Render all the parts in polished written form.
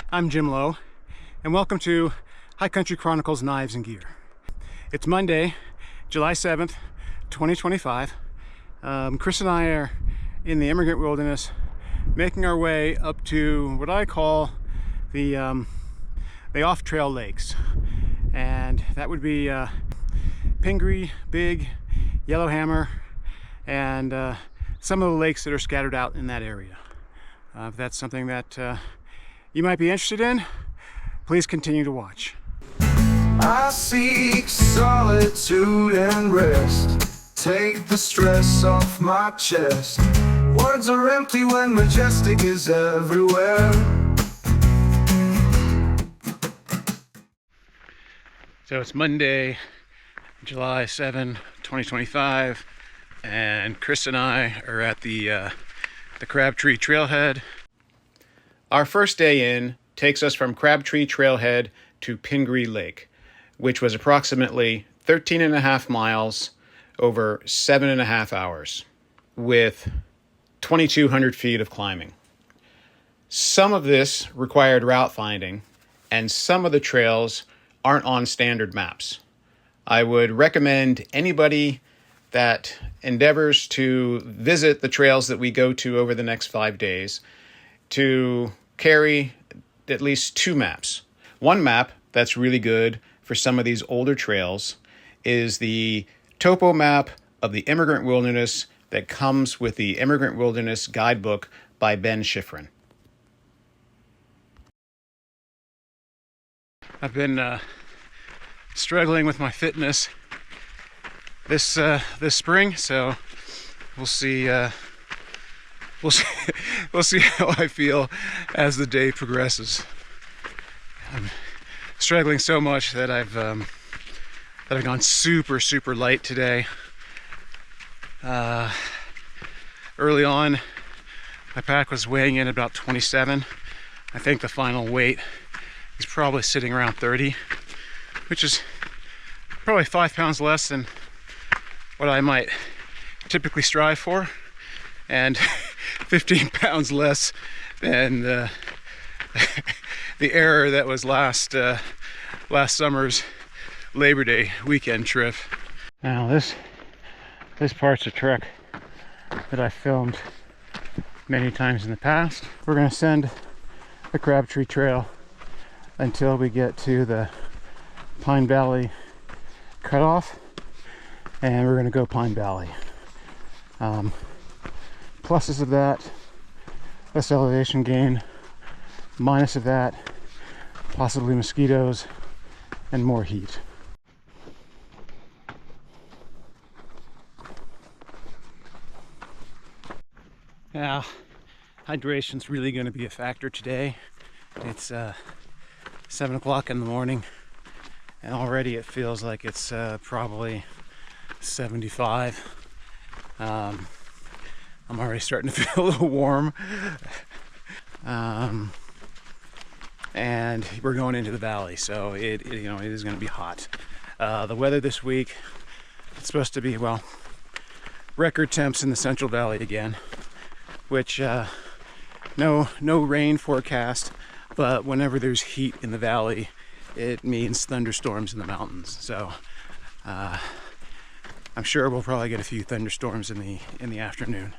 I'm Jim Lowe, and welcome to High Country Chronicles Knives and Gear. It's Monday, July 7th, 2025. Chris and I are in the Emigrant Wilderness, making our way up to what I call the off-trail lakes. And that would be Pingree, Big, Yellowhammer, and some of the lakes that are scattered out in that area. If that's something that you might be interested in, please continue to watch. I seek solitude and rest. Take the stress off my chest. Words are empty when majestic is everywhere. So it's Monday, July 7, 2025, and Chris and I are at the Crabtree Trailhead. Our first day in takes us from Crabtree Trailhead to Pingree Lake, which was approximately 13.5 miles over 7.5 hours, with 2,200 feet of climbing. Some of this required route finding, and some of the trails aren't on standard maps. I would recommend anybody that endeavors to visit the trails that we go to over the next 5 days to carry at least 2 maps. One map that's really good for some of these older trails is the topo map of the Emigrant Wilderness that comes with the Emigrant Wilderness guidebook by Ben Schifrin. I've been struggling with my fitness this spring, so we'll see we'll see how I feel as the day progresses. I'm struggling so much that I've gone super light today. Early on, my pack was weighing in about 27. I think the final weight is probably sitting around 30, which is probably 5 pounds less than what I might typically strive for, and 15 pounds less than the error that was last summer's Labor Day weekend trip. Now this part's a trek that I filmed many times in the past. We're going to send the Crabtree Trail until we get to the Pine Valley cutoff, and we're going to go Pine Valley. Pluses of that, less elevation gain. Minus of that, possibly mosquitoes and more heat. Now, hydration's really going to be a factor today. It's 7 o'clock in the morning, and already it feels like it's probably 75. I'm already starting to feel a little warm. And we're going into the valley, so it is going to be hot. The weather this week, it's supposed to be, well, record temps in the Central Valley again, which no rain forecast, but whenever there's heat in the valley, it means thunderstorms in the mountains. So I'm sure we'll probably get a few thunderstorms in the afternoon.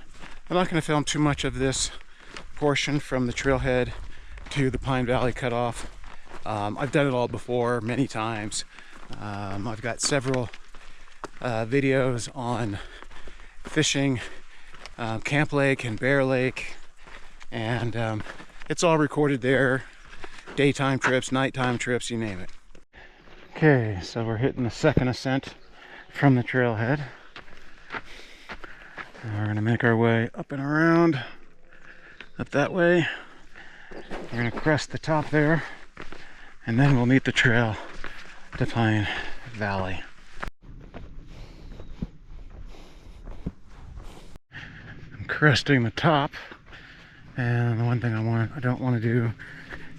I'm not going to film too much of this portion from the trailhead to the Pine Valley cutoff. I've done it all before many times. I've got several videos on fishing Camp Lake and Bear Lake, and it's all recorded there. Daytime trips, nighttime trips, you name it. Okay, so we're hitting the second ascent from the trailhead. And we're going to make our way up and around, up that way. We're going to crest the top there, and then we'll meet the trail to Pine Valley. I'm cresting the top, and the one thing I don't want to do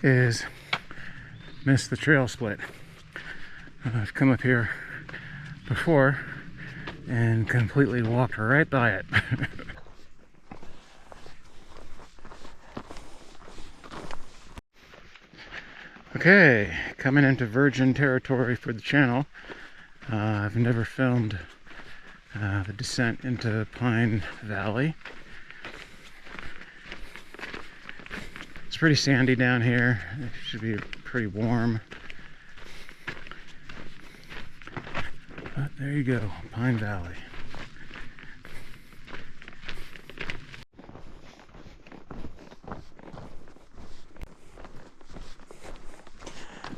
is miss the trail split. I've come up here before and completely walked right by it. Okay, coming into virgin territory for the channel. I've never filmed the descent into Pine Valley. It's pretty sandy down here. It should be pretty warm. But there you go, Pine Valley.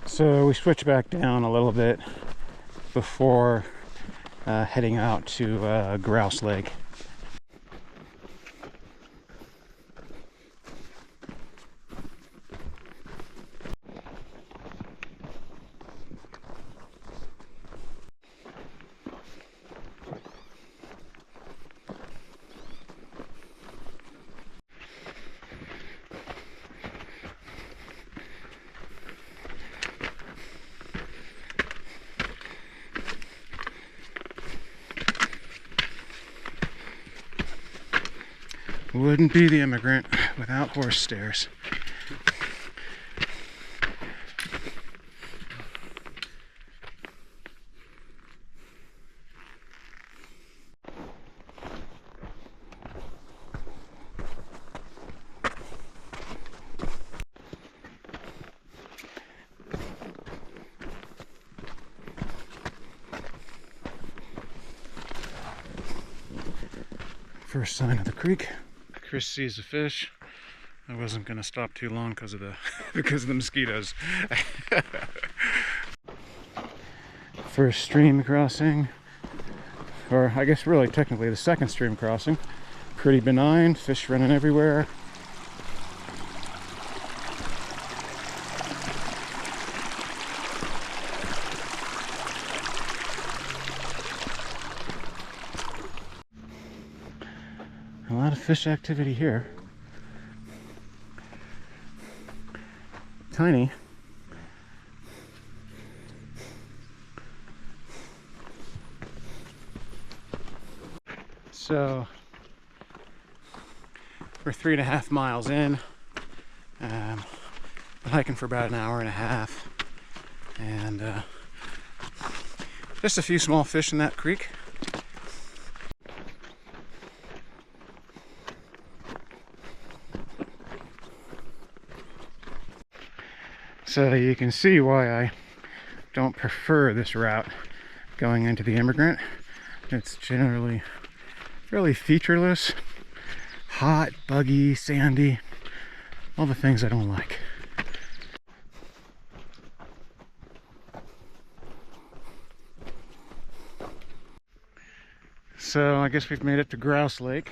So we switch back down a little bit before heading out to Grouse Lake. Wouldn't be the Emigrant without horse stairs. First sign of the creek. Chris sees a fish. I wasn't going to stop too long because of the mosquitoes. First stream crossing, or I guess really technically the second stream crossing. Pretty benign, fish running everywhere. A lot of fish activity here. Tiny. So we're 3.5 miles in. Been hiking for about an hour and a half, and just a few small fish in that creek. So you can see why I don't prefer this route going into the Emigrant. It's generally fairly featureless, hot, buggy, sandy, all the things I don't like. So I guess we've made it to Grouse Lake.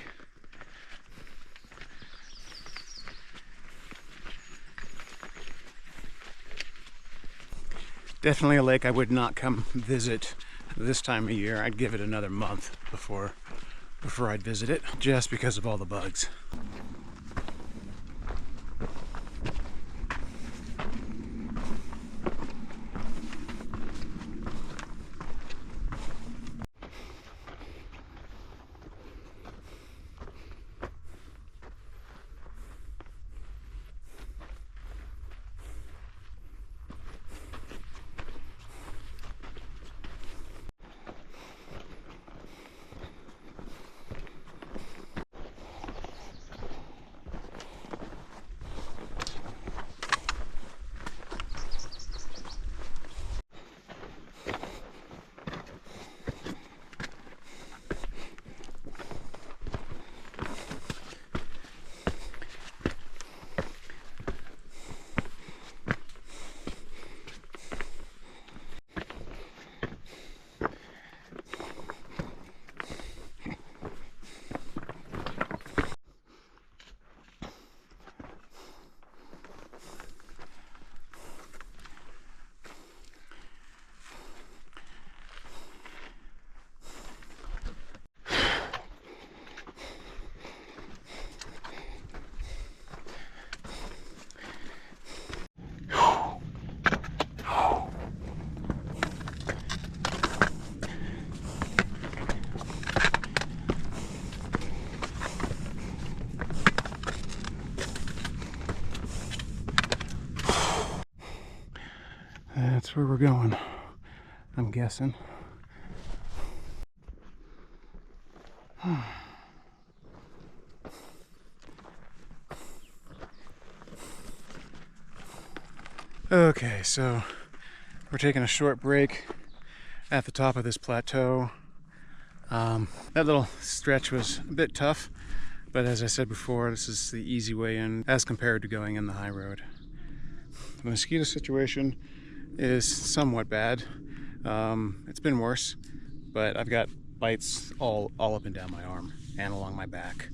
Definitely a lake I would not come visit this time of year. I'd give it another month before I'd visit it, just because of all the bugs. That's where we're going, I'm guessing. Okay, so we're taking a short break at the top of this plateau. That little stretch was a bit tough, but as I said before, this is the easy way in as compared to going in the high road. The mosquito situation is somewhat bad. It's been worse, but I've got bites all up and down my arm and along my back.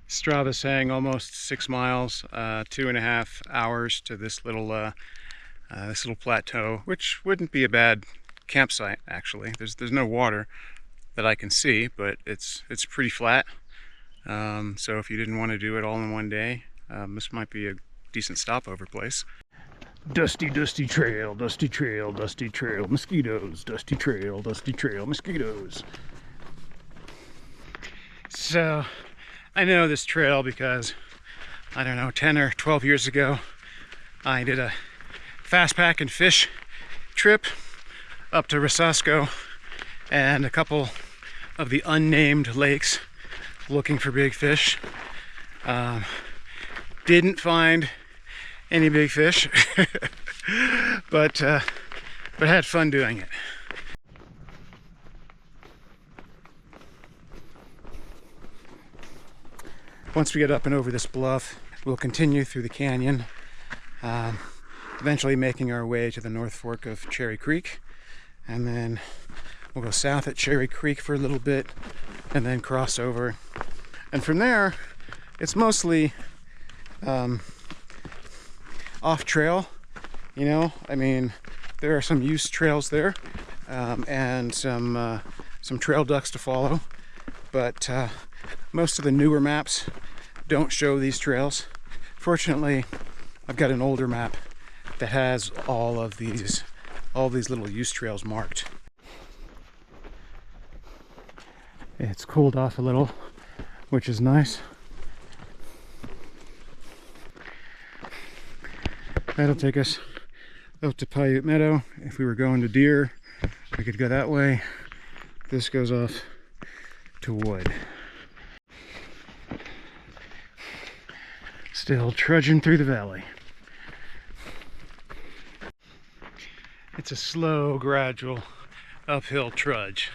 Strava's saying almost 6 miles, 2.5 hours to this little plateau, which wouldn't be a bad campsite actually. There's no water that I can see, but it's pretty flat. So if you didn't want to do it all in one day, this might be a decent stopover place. Dusty trail, dusty trail, dusty trail, mosquitoes, dusty trail, mosquitoes. So I know this trail because, I don't know, 10 or 12 years ago, I did a fast pack and fish trip up to Rosasco and a couple of the unnamed lakes looking for big fish. Didn't find any big fish, but had fun doing it. Once we get up and over this bluff, we'll continue through the canyon, eventually making our way to the North Fork of Cherry Creek, and then we'll go south at Cherry Creek for a little bit and then cross over, and from there it's mostly off trail, you know. I mean, there are some used trails there, and some trail ducks to follow, but most of the newer maps don't show these trails. Fortunately, I've got an older map that has all these little used trails marked. It's cooled off a little, which is nice. That'll take us up to Paiute Meadow. If we were going to deer, we could go that way. This goes off to wood. Still trudging through the valley. It's a slow, gradual uphill trudge.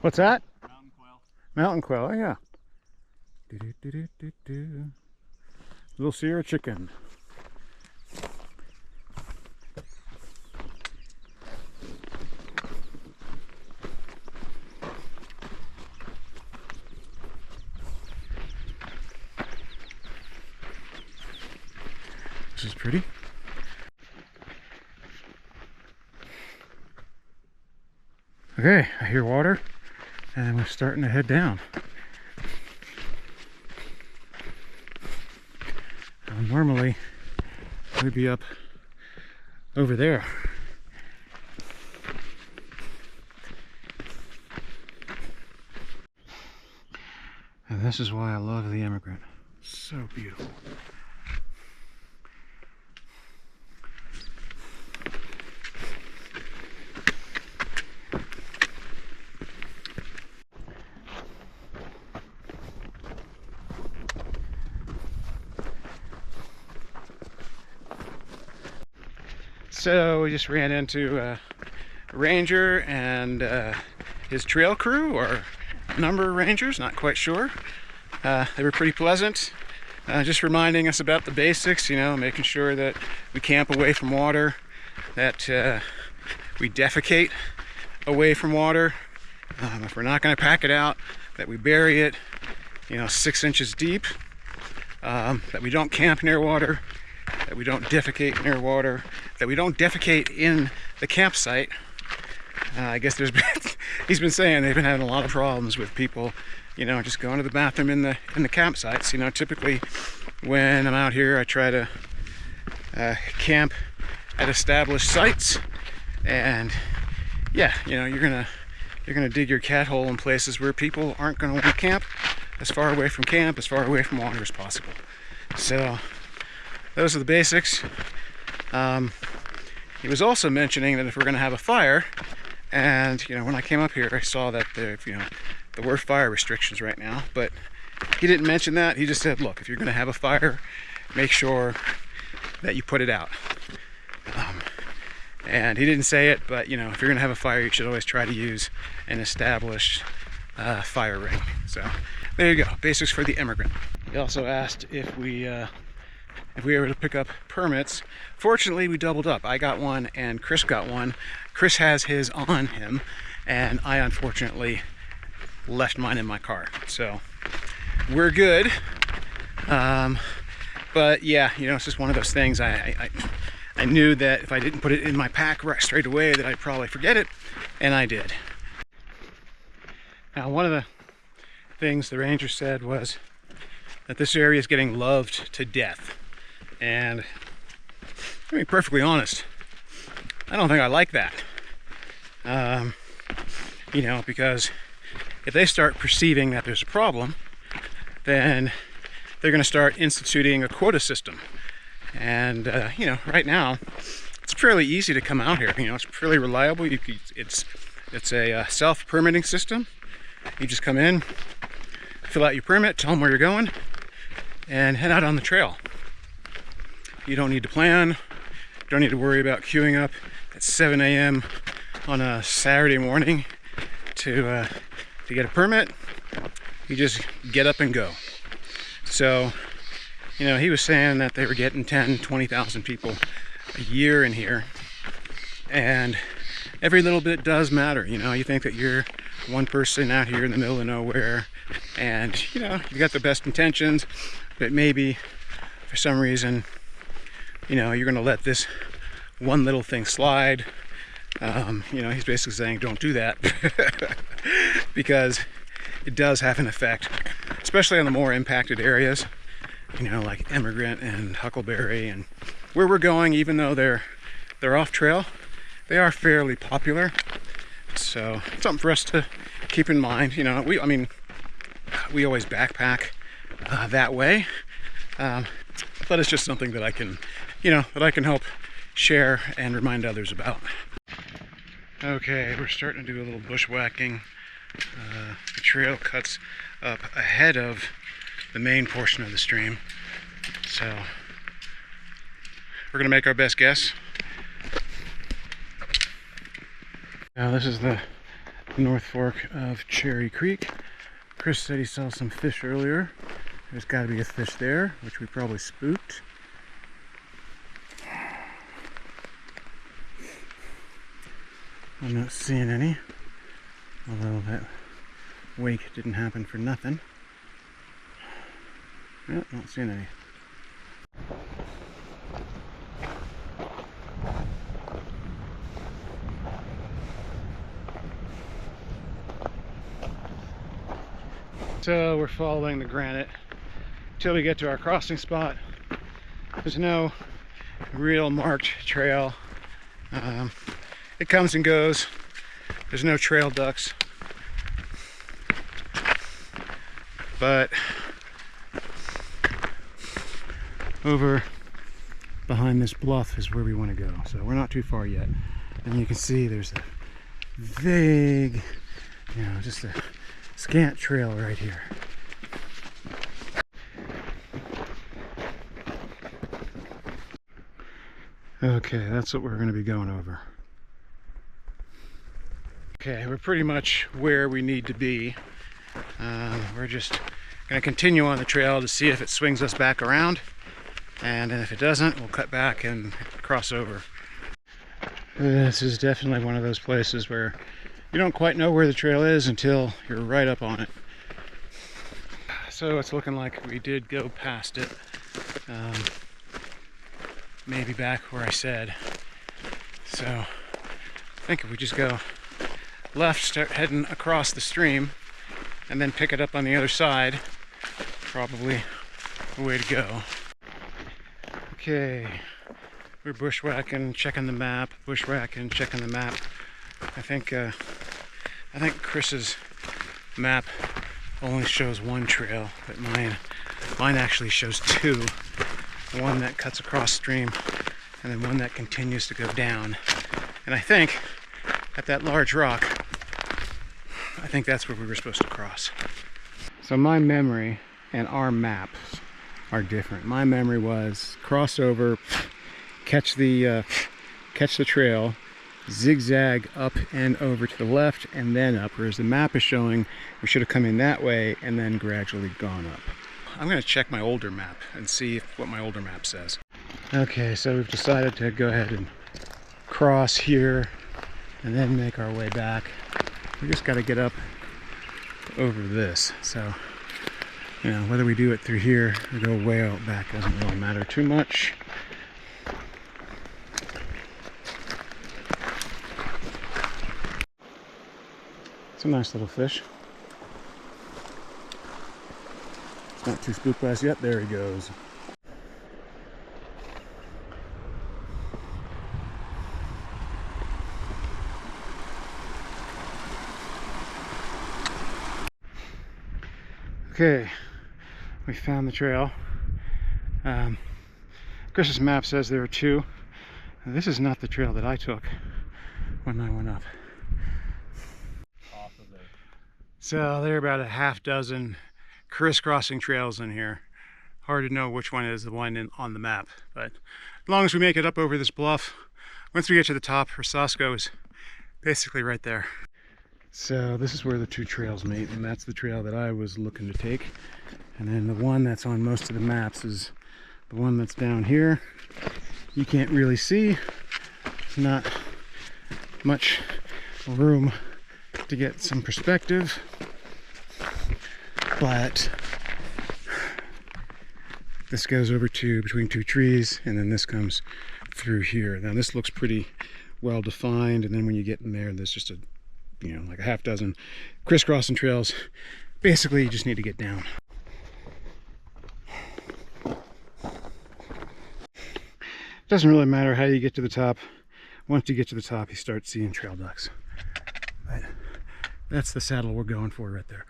What's that? Mountain quail. Mountain quail, oh yeah. Little Sierra chicken. This is pretty. Okay, I hear water and we're starting to head down. Normally we'd be up over there. And this is why I love the Emigrant. So beautiful. So we just ran into a ranger and his trail crew, or a number of rangers, not quite sure. They were pretty pleasant, just reminding us about the basics, you know, making sure that we camp away from water, that we defecate away from water. If we're not going to pack it out, that we bury it, you know, 6 inches deep, that we don't camp near water, that we don't defecate near water, that we don't defecate in the campsite. I guess he's been saying they've been having a lot of problems with people you know, just going to the bathroom in the campsites. You know, typically when I'm out here, I try to camp at established sites, and yeah, you know, you're gonna dig your cat hole in places where people aren't gonna want to camp, as far away from camp, as far away from water as possible. So those are the basics. He was also mentioning that if we're gonna have a fire, and you know, when I came up here, I saw that there were fire restrictions right now, but he didn't mention that. He just said, look, if you're gonna have a fire, make sure that you put it out. And he didn't say it, but you know, if you're gonna have a fire, you should always try to use an established fire ring. So there you go, basics for the Emigrant. He also asked if we were to pick up permits. Fortunately, we doubled up. I got one and Chris got one. Chris has his on him, and I unfortunately left mine in my car. So we're good. But yeah, you know, it's just one of those things. I knew that if I didn't put it in my pack right straight away, that I'd probably forget it, and I did. Now, one of the things the ranger said was that this area is getting loved to death. And to be perfectly honest, I don't think I like that. You know, because if they start perceiving that there's a problem, then they're going to start instituting a quota system. And you know, right now it's fairly easy to come out here. You know, it's fairly reliable. It's a self-permitting system. You just come in, fill out your permit, tell them where you're going, and head out on the trail. You don't need to plan. You don't need to worry about queuing up at 7 a.m. on a Saturday morning to get a permit. You just get up and go. So, you know, he was saying that they were getting 10, 20,000 people a year in here, and every little bit does matter. You know, you think that you're one person out here in the middle of nowhere, and you know, you got the best intentions, but maybe for some reason, you know, you're going to let this one little thing slide. You know, he's basically saying don't do that because it does have an effect, especially on the more impacted areas, you know, like Emigrant and Huckleberry and where we're going. Even though they're off trail, they are fairly popular. So it's something for us to keep in mind. You know, we always backpack that way, but it's just something that I can, you know, that I can help share and remind others about. Okay, we're starting to do a little bushwhacking. The trail cuts up ahead of the main portion of the stream, so we're gonna make our best guess. Now this is the North Fork of Cherry Creek. Chris said he saw some fish earlier. There's got to be a fish there, which we probably spooked. I'm not seeing any, although that wake didn't happen for nothing. Yeah, not seeing any. So we're following the granite till we get to our crossing spot. There's no real marked trail. It comes and goes. There's no trail ducks. But over behind this bluff is where we want to go. So we're not too far yet. And you can see there's a vague, you know, just a scant trail right here. Okay, that's what we're going to be going over. Okay, we're pretty much where we need to be. We're just going to continue on the trail to see if it swings us back around, and if it doesn't, we'll cut back and cross over. This is definitely one of those places where you don't quite know where the trail is until you're right up on it. So it's looking like we did go past it. Maybe back where I said. So I think if we just go left, start heading across the stream, and then pick it up on the other side. Probably the way to go. Okay, we're bushwhacking, checking the map, bushwhacking, checking the map. I think Chris's map only shows one trail, but mine actually shows two. One that cuts across stream, and then one that continues to go down. And I think at that large rock, I think that's where we were supposed to cross. So my memory and our maps are different. My memory was cross over, catch the trail, zigzag up and over to the left and then up, whereas the map is showing we should have come in that way and then gradually gone up. I'm going to check my older map and see what my older map says. Okay, so we've decided to go ahead and cross here and then make our way back. We just got to get up over this, so you know, whether we do it through here or go way out back doesn't really matter too much. It's a nice little fish. It's not too spooked by us yet. There he goes. Okay, we found the trail. Chris's map says there are two. This is not the trail that I took when I went up. So there are about a half dozen crisscrossing trails in here. Hard to know which one is the one on the map, but as long as we make it up over this bluff, once we get to the top, Rosasco is basically right there. So this is where the two trails meet, and that's the trail that I was looking to take. And then the one that's on most of the maps is the one that's down here. You can't really see. Not much room to get some perspective, but this goes over to between two trees, and then this comes through here. Now this looks pretty well defined, and then when you get in there, there's just a, you know, like a half dozen crisscrossing trails. Basically, you just need to get down. It doesn't really matter how you get to the top. Once you get to the top, you start seeing trail ducks. But that's the saddle we're going for right there.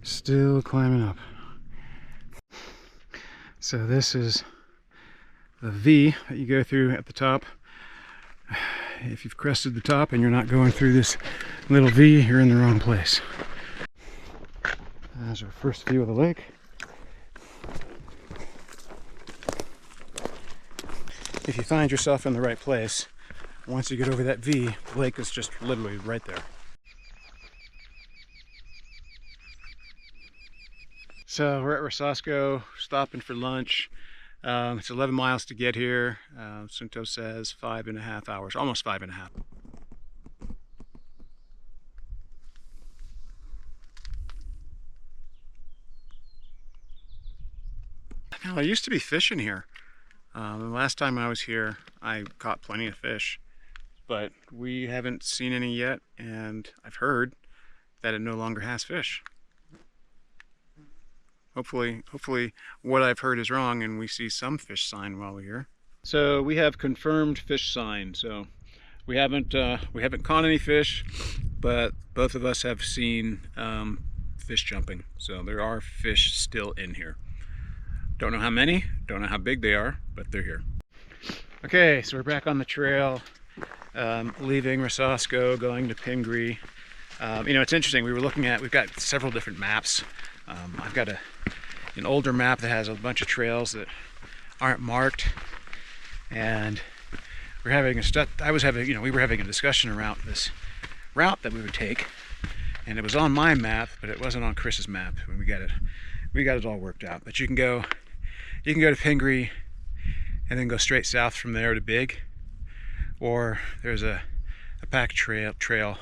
Still climbing up. So this is the V that you go through at the top. If you've crested the top and you're not going through this little V, you're in the wrong place. There's our first view of the lake. If you find yourself in the right place, once you get over that V, the lake is just literally right there. So we're at Rosasco, stopping for lunch. It's 11 miles to get here. Sunto says 5.5 hours, almost 5.5. Now, there used to be fish in here. The last time I was here, I caught plenty of fish, but we haven't seen any yet, and I've heard that it no longer has fish. Hopefully what I've heard is wrong and we see some fish sign while we're here. So we have confirmed fish sign. So we haven't caught any fish, but both of us have seen fish jumping. So there are fish still in here. Don't know how many, don't know how big they are, but they're here. Okay, so we're back on the trail, leaving Rosasco, going to Pingree. You know, it's interesting, we've got several different maps. I've got an older map that has a bunch of trails that aren't marked, and we were having a discussion around this route that we would take, and it was on my map, but it wasn't on Chris's map. We got it all worked out. But you can go to Pingree and then go straight south from there to Big, or there's a pack trail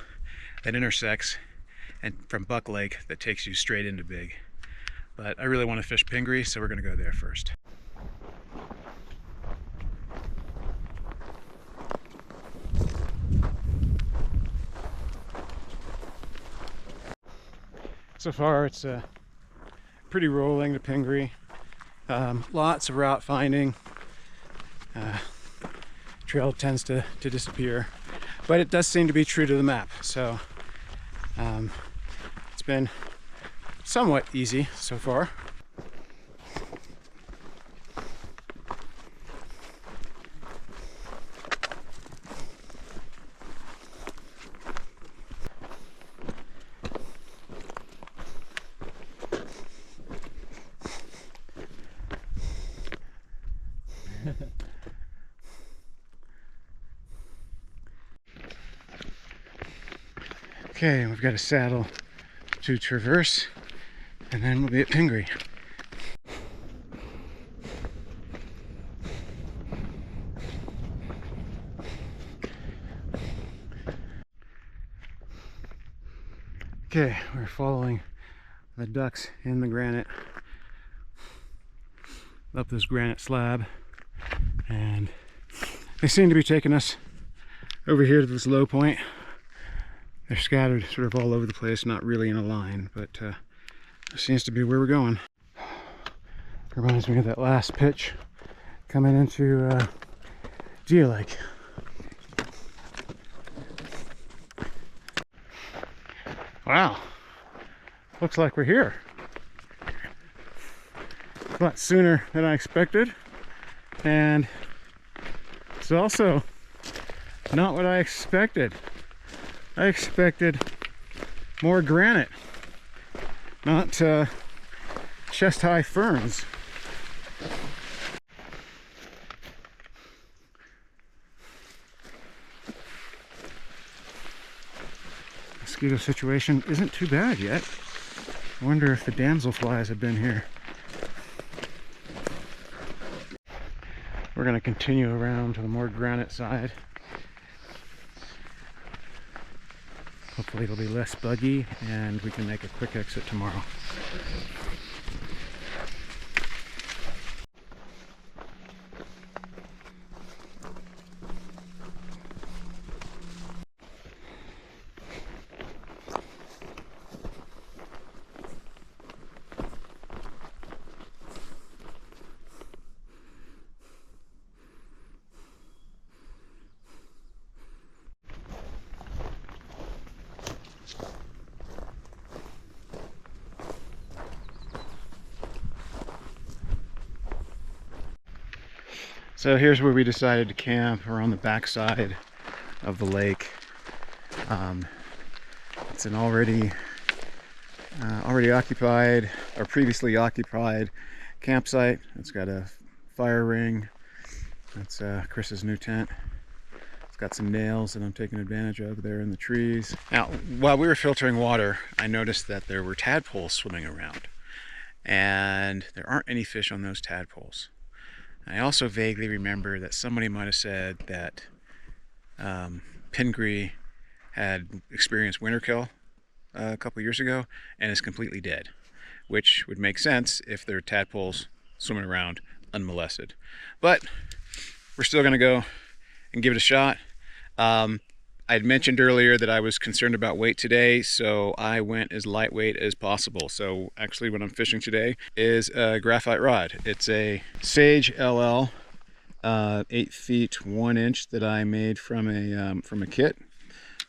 that intersects and from Buck Lake that takes you straight into Big. But I really want to fish Pingree, so we're going to go there first. So far it's pretty rolling to Pingree. Lots of route finding. Trail tends to disappear, but it does seem to be true to the map, so it's been somewhat easy so far. Okay, we've got a saddle to traverse, and then we'll be at Pingree. Okay, we're following the ducks in the granite up this granite slab, and they seem to be taking us over here to this low point. They're scattered sort of all over the place, not really in a line, but it seems to be where we're going. Reminds me of that last pitch coming into Lake. Wow, looks like we're here. A lot sooner than I expected, and it's also not what I expected. I expected more granite, not chest-high ferns. Mosquito situation isn't too bad yet. I wonder if the damselflies have been here. We're going to continue around to the more granite side. Hopefully it'll be less buggy and we can make a quick exit tomorrow. So here's where we decided to camp. We're on the backside of the lake. It's an already occupied or previously occupied campsite. It's got a fire ring. That's Chris's new tent. It's got some nails that I'm taking advantage of there in the trees. Now, while we were filtering water, I noticed that there were tadpoles swimming around, and there aren't any fish on those tadpoles. I also vaguely remember that somebody might have said that Pingree had experienced winter kill a couple years ago and is completely dead, which would make sense if there are tadpoles swimming around unmolested. But we're still going to go and give it a shot. I had mentioned earlier that I was concerned about weight today, so I went as lightweight as possible. So actually what I'm fishing today is a graphite rod. It's a Sage LL 8 feet 1 inch that I made from a kit,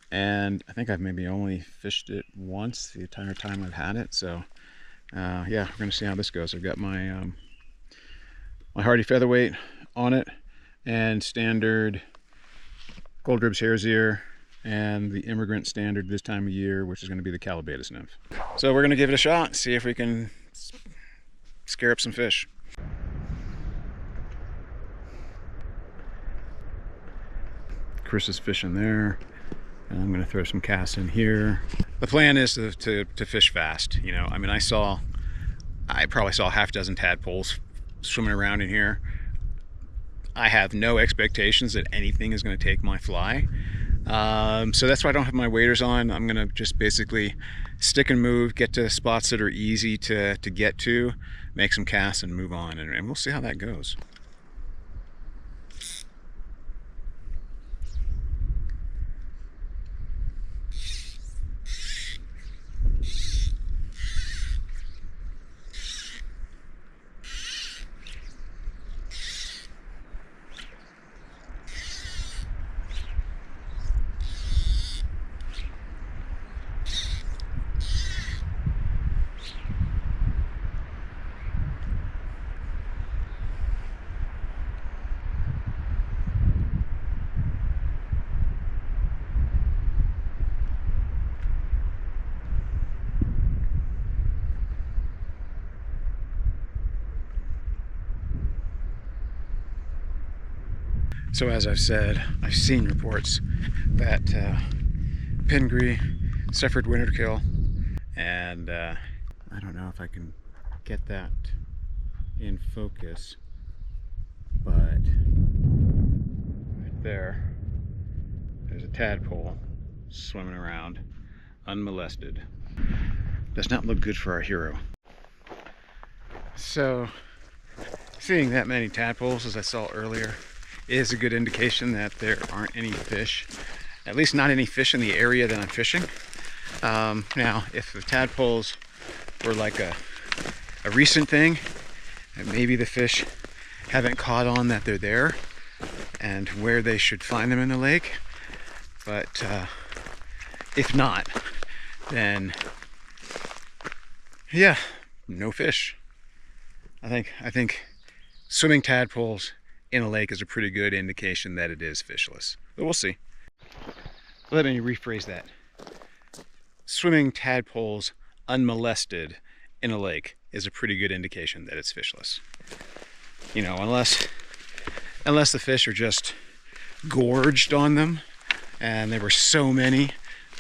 and I think I've maybe only fished it once the entire time I've had it. So yeah, we're gonna see how this goes. I've got my my Hardy featherweight on it, and standard Gold Ribs Hare's Ear, and the Immigrant standard this time of year, which is going to be the Calabatus nymph. So we're going to give it a shot, see if we can scare up some fish. Chris is fishing there, and I'm going to throw some casts in here. The plan is to fish fast. You know, I mean, I probably saw half a dozen tadpoles swimming around in here. I have no expectations that anything is going to take my fly. So that's why I don't have my waders on. I'm going to just basically stick and move, get to spots that are easy to get to, make some casts and move on, and we'll see how that goes. So as I've said, I've seen reports that Pingree suffered winter kill, and I don't know if I can get that in focus, but right there's a tadpole swimming around unmolested. Does not look good for our hero. So seeing that many tadpoles, as I saw earlier, is a good indication that there aren't any fish, at least not any fish in the area that I'm fishing. Now, if the tadpoles were like a recent thing, and maybe the fish haven't caught on that they're there and where they should find them in the lake, but if not, then yeah, no fish. I think swimming tadpoles in a lake is a pretty good indication that it is fishless, but we'll see. Let me rephrase that. Swimming tadpoles unmolested in a lake is a pretty good indication that it's fishless. You know, unless the fish are just gorged on them, and there were so many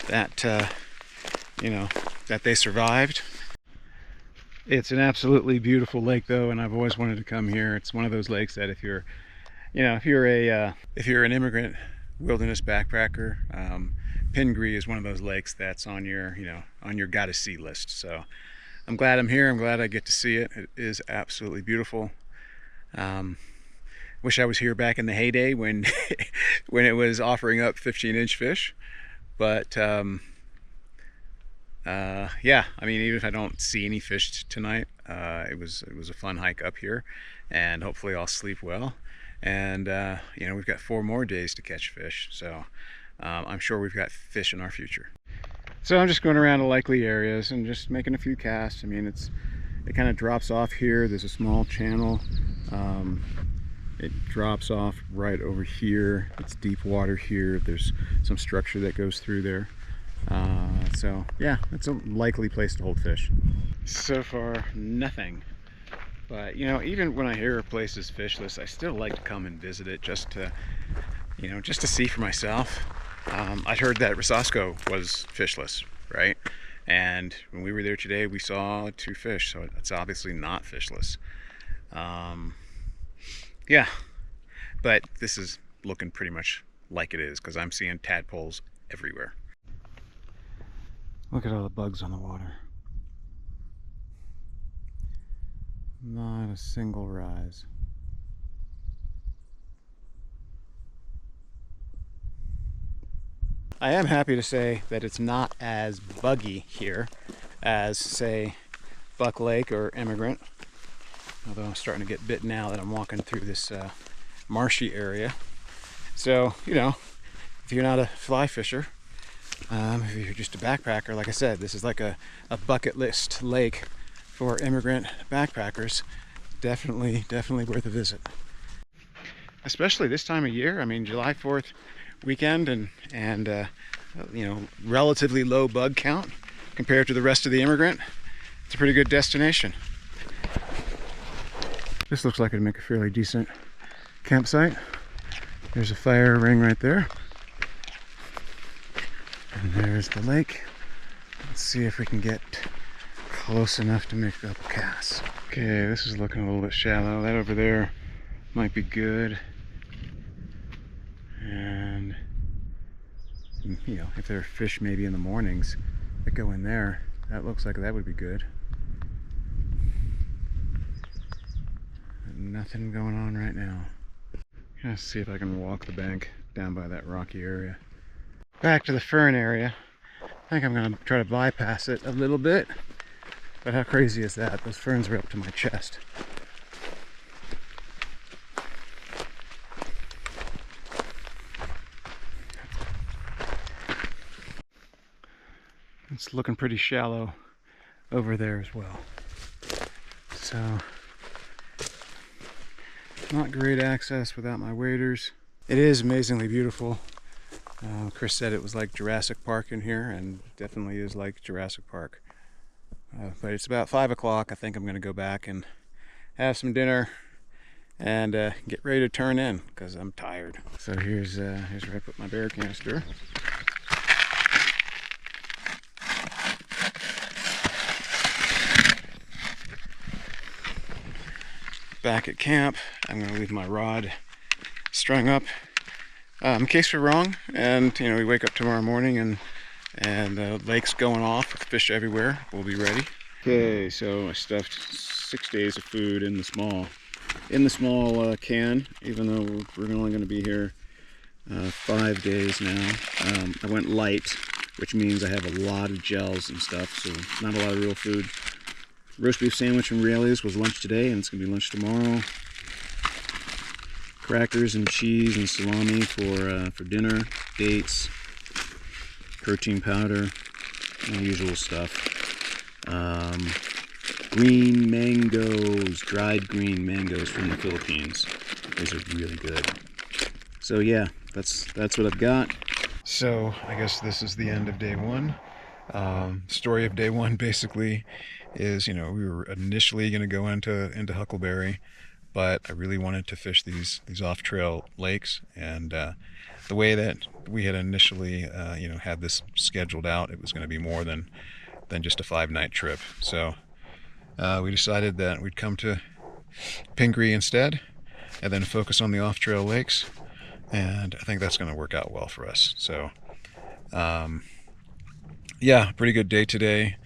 that you know, that they survived. It's an absolutely beautiful lake, though, and I've always wanted to come here. It's one of those lakes that if you're an immigrant wilderness backpacker, Pingree is one of those lakes that's on your gotta see list. So I'm glad I'm here. I'm glad I get to see it. It is absolutely beautiful. Wish I was here back in the heyday when when it was offering up 15-inch fish, but yeah, I mean, even if I don't see any fish tonight, it was a fun hike up here, and hopefully I'll sleep well. And you know, we've got 4 more days to catch fish, so I'm sure we've got fish in our future. So I'm just going around the likely areas and just making a few casts. I mean, it kind of drops off here. There's a small channel. It drops off right over here. It's deep water here. There's some structure that goes through there. So yeah, it's a likely place to hold fish. So far, nothing. But you know, even when I hear a place is fishless, I still like to come and visit it just to, you know, just to see for myself. I'd heard that Rosasco was fishless, right? And when we were there today, we saw 2 fish, so it's obviously not fishless. Yeah, but this is looking pretty much like it is, because I'm seeing tadpoles everywhere. Look at all the bugs on the water. Not a single rise. I am happy to say that it's not as buggy here as, say, Buck Lake or Emigrant. Although I'm starting to get bit now that I'm walking through this marshy area. So, you know, if you're not a fly fisher, if you're just a backpacker, like I said, this is like a bucket list lake for immigrant backpackers. Definitely worth a visit. Especially this time of year. I mean, July 4th weekend, and you know, relatively low bug count compared to the rest of the Immigrant. It's a pretty good destination. This looks like it'd make a fairly decent campsite. There's a fire ring right there. And there's the lake. Let's see if we can get close enough to make up a cast. Okay, this is looking a little bit shallow. That over there might be good. And, you know, if there are fish maybe in the mornings that go in there, that looks like that would be good. Nothing going on right now. Gonna see if I can walk the bank down by that rocky area. Back to the fern area. I think I'm gonna try to bypass it a little bit. But how crazy is that? Those ferns are up to my chest. It's looking pretty shallow over there as well. So, not great access without my waders. It is amazingly beautiful. Chris said it was like Jurassic Park in here, and it definitely is like Jurassic Park. But it's about 5 o'clock. I think I'm going to go back and have some dinner and get ready to turn in because I'm tired. So here's where I put my bear canister. Back at camp, I'm going to leave my rod strung up in case we're wrong, and we wake up tomorrow morning and the lake's going off with fish everywhere. We'll be ready. Okay, so I stuffed 6 days of food in the small can, even though we're only going to be here 5 days now. I went light, which means I have a lot of gels and stuff, so not a lot of real food. Roast beef sandwich from Raley's was lunch today, and it's going to be lunch tomorrow. Crackers and cheese and salami for dinner. Dates, protein powder, usual stuff. Green mangoes, dried green mangoes from the Philippines. Those are really good. So yeah, that's what I've got. So I guess this is the end of day one. Story of day one basically is, we were initially going to go into Huckleberry, but I really wanted to fish these off-trail lakes, and the way that we had initially had this scheduled out, it was going to be more than just a 5-night trip. So we decided that we'd come to Pingree instead and then focus on the off-trail lakes, and I think that's going to work out well for us. So yeah, pretty good day today.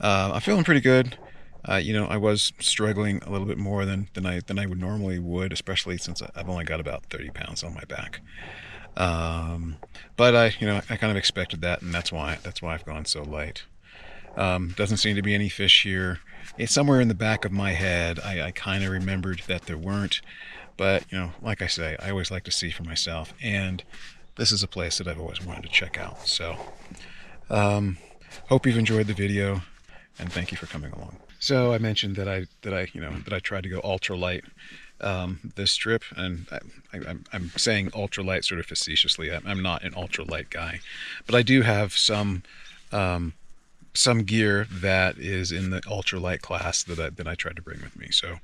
I'm feeling pretty good. I was struggling a little bit more than I would normally would, especially since I've only got about 30 pounds on my back. But I kind of expected that, and that's why I've gone so light. Doesn't seem to be any fish here. It's somewhere in the back of my head. I kind of remembered that there weren't, but like I say, I always like to see for myself, and this is a place that I've always wanted to check out. So hope you've enjoyed the video, and thank you for coming along. So I mentioned that I tried to go ultralight this trip, and I'm saying ultralight sort of facetiously. I'm not an ultralight guy, but I do have some gear that is in the ultralight class that I tried to bring with me. So,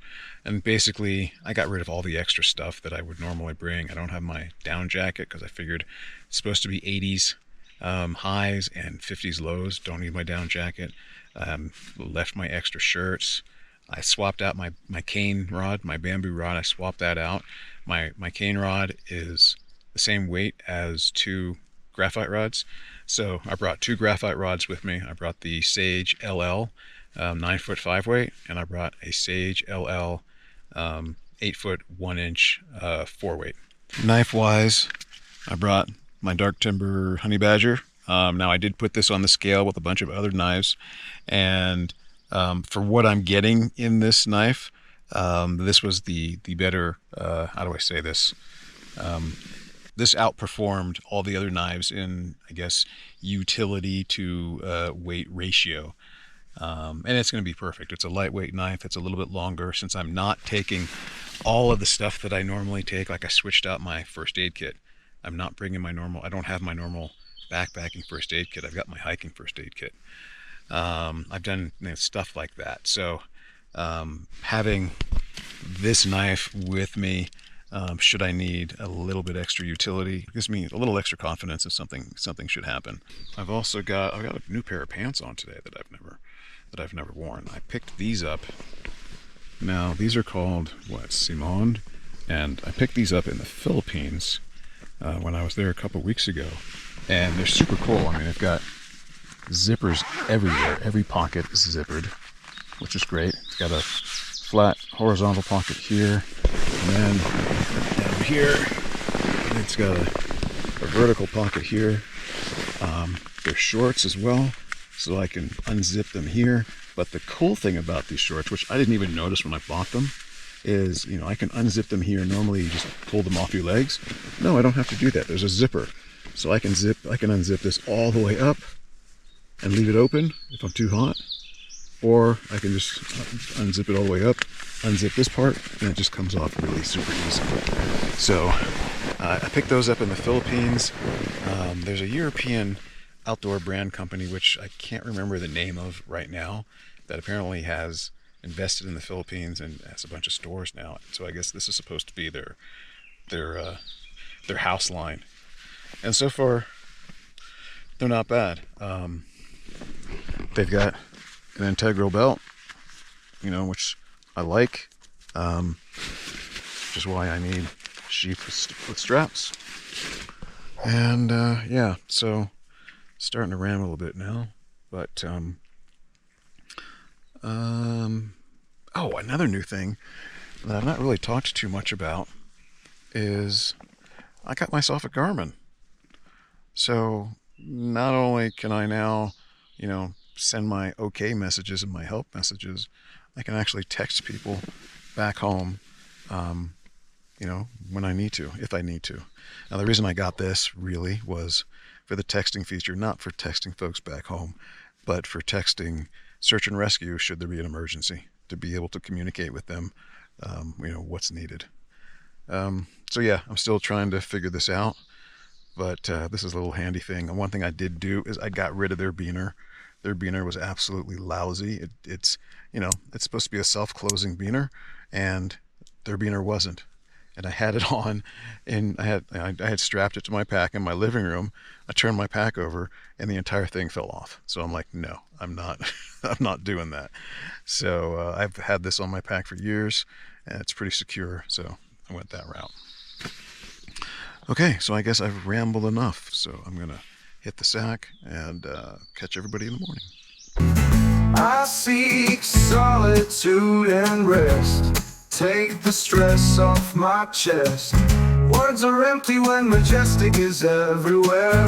and basically I got rid of all the extra stuff that I would normally bring. I don't have my down jacket because I figured it's supposed to be 80s highs and 50s lows. Don't need my down jacket. Left my extra shirts. I swapped out my cane rod, my bamboo rod. I swapped that out. My cane rod is the same weight as 2 graphite rods, so I brought 2 graphite rods with me. I brought the Sage LL 9-foot 5-weight, and I brought a Sage LL 8-foot 1-inch 4-weight. Knife wise, I brought my dark timber honey badger. Now I did put this on the scale with a bunch of other knives, and for what I'm getting in this knife, this was the better, how do I say this? This outperformed all the other knives in, I guess, utility to weight ratio. And it's going to be perfect. It's a lightweight knife. It's a little bit longer since I'm not taking all of the stuff that I normally take. Like I switched out my first aid kit. I'm not bringing my normal, I don't have my normal backpacking first aid kit. I've got my hiking first aid kit. I've done stuff like that. So having this knife with me, should I need a little bit extra utility, gives me a little extra confidence if something should happen. I've got a new pair of pants on today that I've never worn. I picked these up. Now these are called Simone, and I picked these up in the Philippines when I was there a couple weeks ago, and they're super cool. I mean, they've got zippers everywhere. Every pocket is zippered, which is great. It's got a flat horizontal pocket here, and then down here it's got a vertical pocket here. They're shorts as well, so I can unzip them here. But the cool thing about these shorts, which I didn't even notice when I bought them, is I can unzip them here. Normally you just pull them off your legs. No, I don't have to do that. There's a zipper, so I can unzip this all the way up and leave it open if I'm too hot, or I can just unzip it all the way up, unzip this part, and it just comes off really super easy. So I picked those up in the Philippines. There's a European outdoor brand company, which I can't remember the name of right now, that apparently has invested in the Philippines and has a bunch of stores now. So I guess this is supposed to be their house line. And so far, they're not bad. They've got an integral belt, which I like, which is why I need sheep with straps. And yeah, so starting to ramble a bit now, but oh, another new thing that I've not really talked too much about is I got myself a Garmin. So not only can I now, send my okay messages and my help messages, I can actually text people back home, when I need to, if I need to. Now, the reason I got this really was for the texting feature, not for texting folks back home, but for texting search and rescue should there be an emergency, to be able to communicate with them, what's needed. So yeah, I'm still trying to figure this out, but this is a little handy thing. And one thing I did do is I got rid of their beaner. Their beaner was absolutely lousy. It's supposed to be a self-closing beaner, and their beaner wasn't. And I had it on, and I had strapped it to my pack in my living room. I turned my pack over, and the entire thing fell off. So I'm like, no, I'm not, I'm not doing that. So I've had this on my pack for years, and it's pretty secure. So I went that route. Okay, so I guess I've rambled enough. So I'm gonna hit the sack and catch everybody in the morning. I seek solitude and rest. Take the stress off my chest. Words are empty when majestic is everywhere.